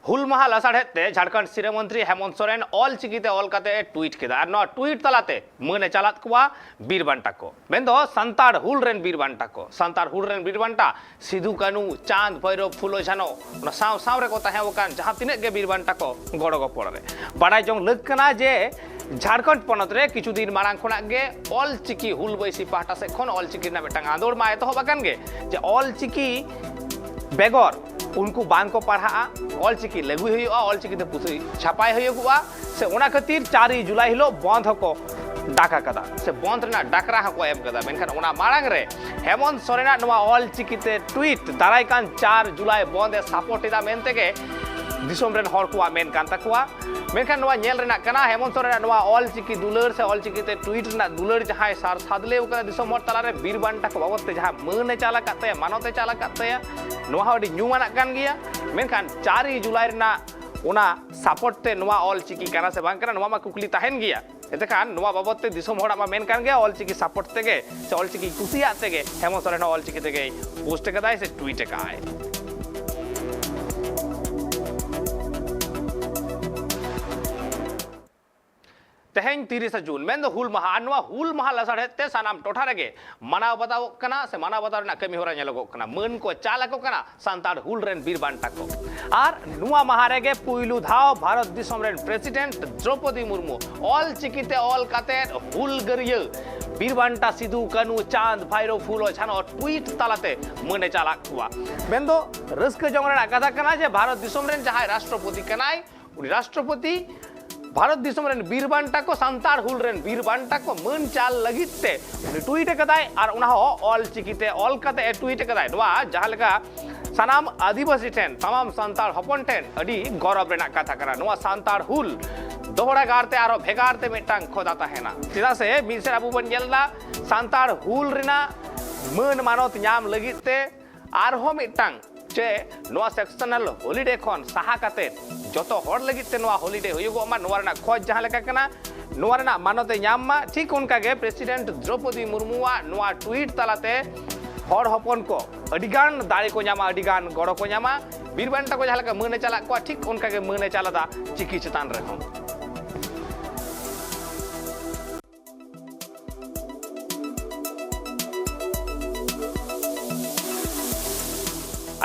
हुल महा लसाड़े झारखंड सिरे मंत्री हेमंत सोरेन ऑल चिकीते ऑल काते ट्वीट केदा और ट्वीट तलाते मने चलात कुआ बीर बांटा को मेंदो संताड़ हुल रेन बीर बांटा को संताड़ हुल रेन बीर बांटा सिधु कानू चांद भैरव फुलो झानो ना साव साव रे को ताहे ओकान जहां तिने के बीर बांटा को गड़ो गपड़ रे बाडाय जोंग लग कना जे झारखंड पनत रे किछु दिन मारांग खना गे ऑल चिकी हुल बैसी पाटा से खन ऑल चिकी ना बेटांग आंदोड़ मा एतहब आकान गे जे ऑल चिकी बेगर उनको बांग को पढ़ा ऑल चिकी लगू हुआ ऑल चिकी पुथी छापाई हुआ से उना खातिर 4 जुलाई हिलो बंद को डाका कदा से बंद रेना डाकरा को एम कदा मेनखान उना मारांग रे हेमंत सोरेना नवा ऑल चिकी ते ट्वीट दाराय कान 4 जुलाई बंद सपोर्ट एदा मेनते के दिसोम रेन हर को मेन कान तकुआ मेनखान नवा नेल रेना कना हेमंत सोरेना नवा ऑल चिकी दुलर से ऑल चिकी ते ट्वीट रेना दुलर जहां सार सादले उका दिसोम हर तलारे बीर बांटा को बाबत जहां मने चाला काते मानोते चाला काते नवा हडी न्यूमाना कान गया मेनखान 4 जुलाई रेना उना सपोर्ट ते नवा ऑल चिकी काना से बांग कना नवा मा कुकली ताहेन गया एतखान नवा बाबत ते दिसोम हड़ा मा मेन कान गया ऑल चिकी सपोर्ट तेगे से ऑल चिकी कुसिया तेगे हेमंत सोरेना ऑल चिकी तेगे पोस्ट कदाय से ट्वीट काय तेहें 30 जून मेन हुल महा लसाड़े ते सानाम टोठा रेगे मानाव बताओ कना से मानाव बताओ ना कमी होरा नेलोगो कना मन को चालको कना सांताड़ हुल रेन बीर बांटा को आर नुआ महा रेगे पुइलु धाव भारत दिसम रेन प्रेसिडेंट द्रौपदी मुर्मू ऑल चिकीते ऑल काते हुल गरिय बीर बांटा सिधु कानू चांद भैरव फुलो छानो ट्वीट तालाते मने चालाक हुआ मेंदो रस्क जंगरेना कथा कना जे भारत दिसम रेन जहां राष्ट्रपति कनाय उनी राष्ट्रपति भारत दिसम रेन बीर बांटा को संताड़ हुल रेन बीर बांटा को मन चाल लगिते ट्वीट कदाय और उना ऑल चिकीते ऑल काते ट्वीट कदाय नवा जहां लगा सनाम आदिवासी ठेन तमाम संताड़ हपन ठेन अडी गौरव रेना कथा कना नवा संताड़ हुल दोहरा गारते आरो भेगारते मिटांग खोदाता है ना चिदा से मिसे अबु बन जेलदा संताड़ हुल रेना मन मानत न्याम लगिते आरो मिटांग जे नवा सेक्शनल हॉलिडे खन साहा काते जतो हर लगिते नवा हॉलिडे हुयुगो मा नवा रना खोज जहां लेका कना नवा रना मानते न्याम मा ठीक उनका गे प्रेसिडेंट द्रौपदी मुर्मुआ नवा ट्वीट तलाते हर हपन को अडिगान दाड़े को न्यामा अडिगान गड़ो को न्यामा बीर बांटा को जहां लेका मने चला को ठीक उनका गे मने चलादा चिकी चतान रहो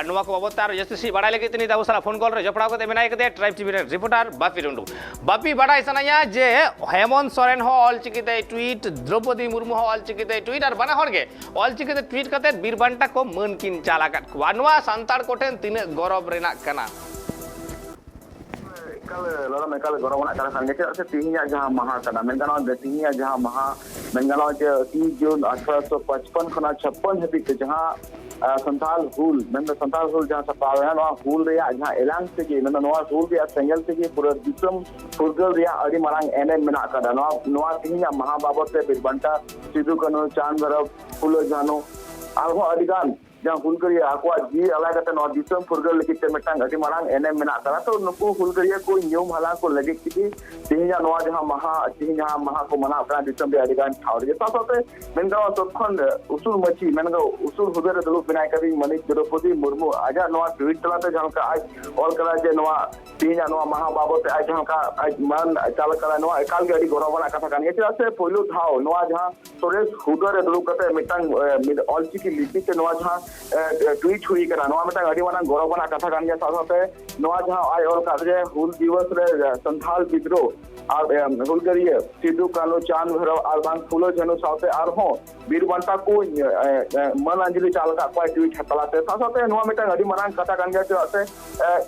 नुआ को बाबत तार जस्टिस बड़ा लगे तनी दाऊ साला फोन कॉल रे जपड़ा को मेनाय के ट्राइब टीवी रे रिपोर्टर बापी रुंडू बापी बड़ा सनाया जे हेमंत सोरेन हो ऑल चिकीते ट्वीट द्रौपदी मुर्मू हो ऑल चिकीते ट्वीट और बना हर गे ऑल चिकीते ट्वीट कते बीर बांटा को मन किन चाला काट को नुआ संताड़ कोठेन तिने गौरव रेना कना कल गौरवना करा संगे से तिहिया जहां महा कना मेंगानो तिहिया जहां महा मेंगानो जे 30 जून 1855 खना 56 हबी के जहां संताल हुल मेंदा संताल हुल जहां सपावे है नवा हुल रे जहां एलांग से के मेंदा नवा हुल रे सेंगल से के पूरा दिसम फुरगल रे अडी मारांग एने मेना कदा नवा तिहिया महा बाबत से बिरबंटा सिधु कनो चांद भरव फुलो जानो आरो अडिगान जहां हुलगरिया आकवा जी अलग कते नॉर्थ दिसम फुरगल लिखिते मिटांग अडी मारांग एने मेना करा तो नुकु हुलगरिया को न्यूम हाला को लगे कि तिहिया नवा जहां महा को मना करा दिसम रे अडिगान ठावर के साथे मेनगा तखन उसूल मची मेनगा उसूल हुदर दलु बिनाय करी मनीष द्रौपदी मुर्मू आजा नवा ट्वीट तलाते जहां का आज ऑल करा जे नवा तिहिया नवा महा बाबत आज जहां का आज मन चाल करा नवा एकाल के अडी गौरवना कथा कान ये से पहिलो धाव नवा जहां सुरेश हुदर दलु कते मिटांग ऑल चिकी लिपि के नवा जहां ट्वीट हुई करा नवा मिटांग अडी माना गौरवना कथा कान के साथे नवा जहां आय ऑल का जे हुल दिवस रे संथाल विद्रोह और हुलगरिया सिधु कानू चांद भैरव और बांग फुलो जनु साथे और हो बीर बांटा को मन अंजलि चाल का कोई ट्वीट हतलाते साथे नवा मिटांग अडी माना कथा कान के साथे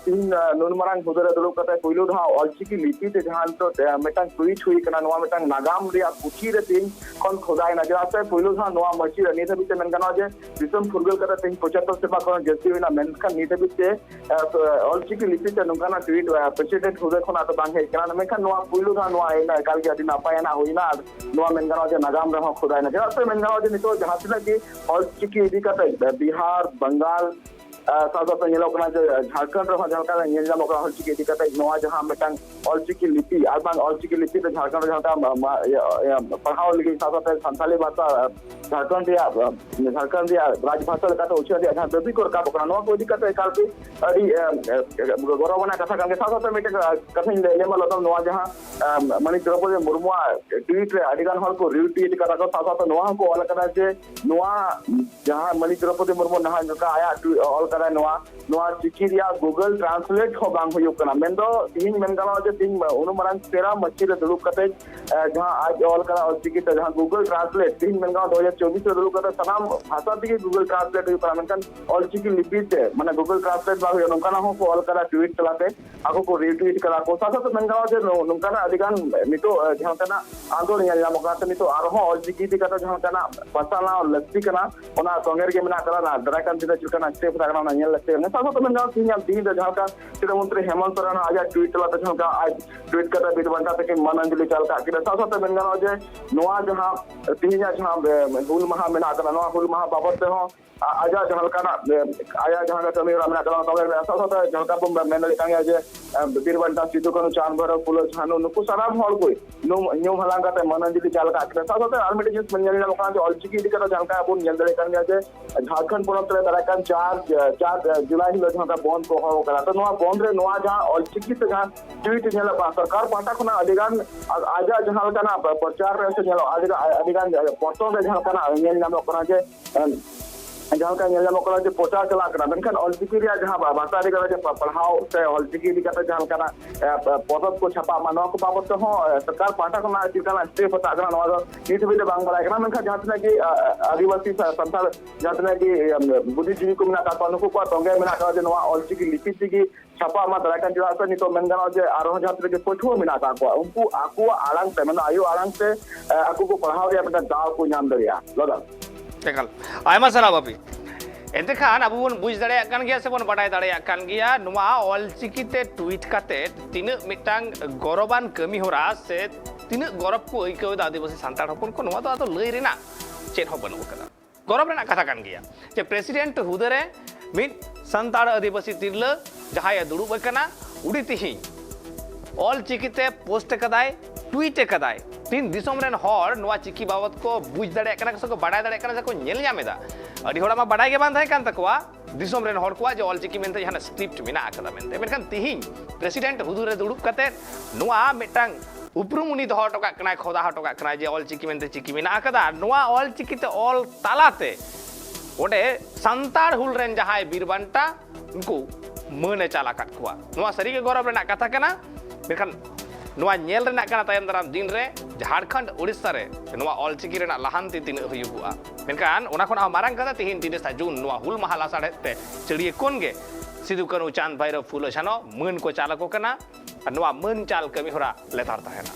तीन नुन मारांग हुदर दलु कते पहिलो धा ऑल चिकी लिपि ते जहां तो मिटांग ट्वीट हुई कना नवा मिटांग नागाम रिया पुची रे तीन कोन खोदाय नजर आते पहिलो धा नवा मची रे निथे बिते मेनगानो जे दिसम फुरगल कते तीन 75 सेपा कोन जस्ती विना मेनका निथे बिते ऑल चिकी लिपि ते नंगाना ट्वीट प्रेसिडेंट हुदर खना तो बांग हे कना मेनका नवा पहिलो धा नवा एना काल के अडी नापाय ना होइना नवा मेनगानो जे नागाम रे खोदाय नजर आते मेनगानो जे नितो जहां तिना की ऑल चिकी इदी कते बिहार बंगाल साथ झारखंड ऑलचिकी इदी कते नोआ जहां मेटांग ऑलचिकी लिपि आर ऑलचिकी लिपि तो झारखंड जहां पढ़ाओ लगी साथ संताली भाषा झारखंड राजभाषा लेकाते उछल जहां दबी को रकाब करा नोआ को इदी कते एकाल की अडी गौरवना कथा कांगे साथ मेटे कथा लेमा लतम नोआ जहां मणि द्रौपदी मुर्मू ट्वीट रे अडिगान हल को रिट्वीट करा को साथ नोआ को ऑल करा जे नोआ जहां मणि द्रौपदी मुर्मू नहा का आया ऑल करा नोआ चिकी रिया गूगल ट्रांसलेट हो बांग हुयो कना मेंदो तीन मेनगाला जे तीन उनुमरान तेरा मच्छी रे दुलुक कते जहां आज ऑल करा और चिकी ते जहां गूगल ट्रांसलेट तीन मेनगाला 2024 रे दुलुक कते सनाम भाषा दिगे गूगल ट्रांसलेट हुयो कना मेनकन ऑल चिकी लिपि ते माने गूगल ट्रांसलेट बा हुयो नंकाना हो को ऑल करा ट्वीट चलाते आको को रिट्वीट करा को साथ मेनगाला जे नंकाना अधिकान नितो जहां तना आंदोलन या मकाते नितो आरो ऑल चिकी दी कता जहां तना पसाना और लक्ति कना ओना कांगेर के मेना करा ना दराकान दिना चुकना स्टेप थागना ना नेल लगते ने साथ में ना तीन दिन जहां का शिक्षा मंत्री हेमंत सोरेन आज ट्वीट चलाते जहां का आज ट्वीट करता बिरबंटा तक मन अंजलि चल का कि साथ में ना जे नोआ जहां तीन जहां हुल महा मेना करा नोआ हुल महा बाबत ते हो आजा जहां का आया जहां का कमी मेना करा तबे साथ जहां का मेन लेकांगे जे बिरबंटा सिद्धू कनु चांद भर फुलो छानो नुकु साराम हल कोई न्यू हलांगा ते मन अंजलि चल का कि साथ आलमेटी जिस मन नेल लोका जे ऑलचिकी दी का जहां का अपन नेल दले kan जे झारखंड पोनत रे दराकान 4 जुलाई हिलो जहां का बंद को हो करा तो नोआ बंद रे नोआ जहां ऑलचिकी से जहां ट्वीट नेल बा सरकार पाटा खुना अधिगान आजा जहां का प्रचार रे से नेल अधिगान पोटो रे जहां का नेल नाम करा जे जहां का नेल मकरा जे प्रचार चला करा मेनखान ऑलचिकी रे जहां भाषा रे करा जे पढ़ाओ से ऑलचिकी दी का जहां का पदक को छापा मानो को बाबत हो सरकार पाटा खुना चिकाना स्टेप तागना नोआ नीति भी बांग बड़ा करा मेनखान जहां तना की आदिवासी संथाल जहां तना की बुद्धिजीवी को मेना का नुकु को तंगे मेना का जे नोआ ऑलचिकी लिपि की छापा मा दराकान जिला से नितो मेनगानो जे आरो जहां तना के पठुआ मेना का को उनको आको आड़ांग पे मतलब आयु आड़ांग से आको को पढ़ाओ रे बेटा दाव को नाम दरिया लगा टेकल आयमा सलाह बापी एते खान अब बन बुझ दाड़े कान गया से बन बाडाय दाड़े कान गया नुआ ऑलचिकी ते ट्वीट काते तीन मिटांग गौरवान कमी होरा से तीन गौरव को ऐको आदिवासी सांताड़ हपन को नुआ तो आतो लई रेना चेन हो बनू कदा गौरव रेना कथा कान गया जे प्रेसिडेंट हुदरे मिट सांताड़ आदिवासी तिरल जहाय दुड़ुब कना उडी तिहि ऑलचिकी ते पोस्ट कदाय ट्वीट कदाय तीन दिसोम रेन हर नुआ चिकी बाबत को बुझ दाड़े कना से को बाडाय दाड़े कना से को नेल जामेदा अडी होड़ा मा बाडाय के बान थाय कान तकवा दिसोम रेन हर को जे ऑलचिकी मेनते जहां स्क्रिप्ट मेना आकदा मेनते मेनखान तिहिं प्रेसिडेंट हुदुरे दुड़ुब कते नुआ मिटांग उपरुम उनी दो टका कना खोदा टका कना जे ऑलचिकी मेनते चिकी मेना आकदा नुआ ऑलचिकी ते ऑल तालाते ओडे संताड़ हुल रेन जहाय बीरबंटा उनको मने चाला काट कुआ नुआ सरी के गौरव रेना कथा कना मेनखान नुआ नेल रेना कना तायम दाराम दिन रे झारखंड उड़ीसा रे नुआ ऑलचिकी रेना लहानती तीन हुयुगुआ मेनखान ओना खना मारांग कदा तिहिन 30 जून नुआ हुल महा लासाड़े ते चड़िए कोन गे सिदु कनु चांद भैरव फुलो छानो मन को चालको कना नुआ मन चाल कमी होरा लेतार ताहेना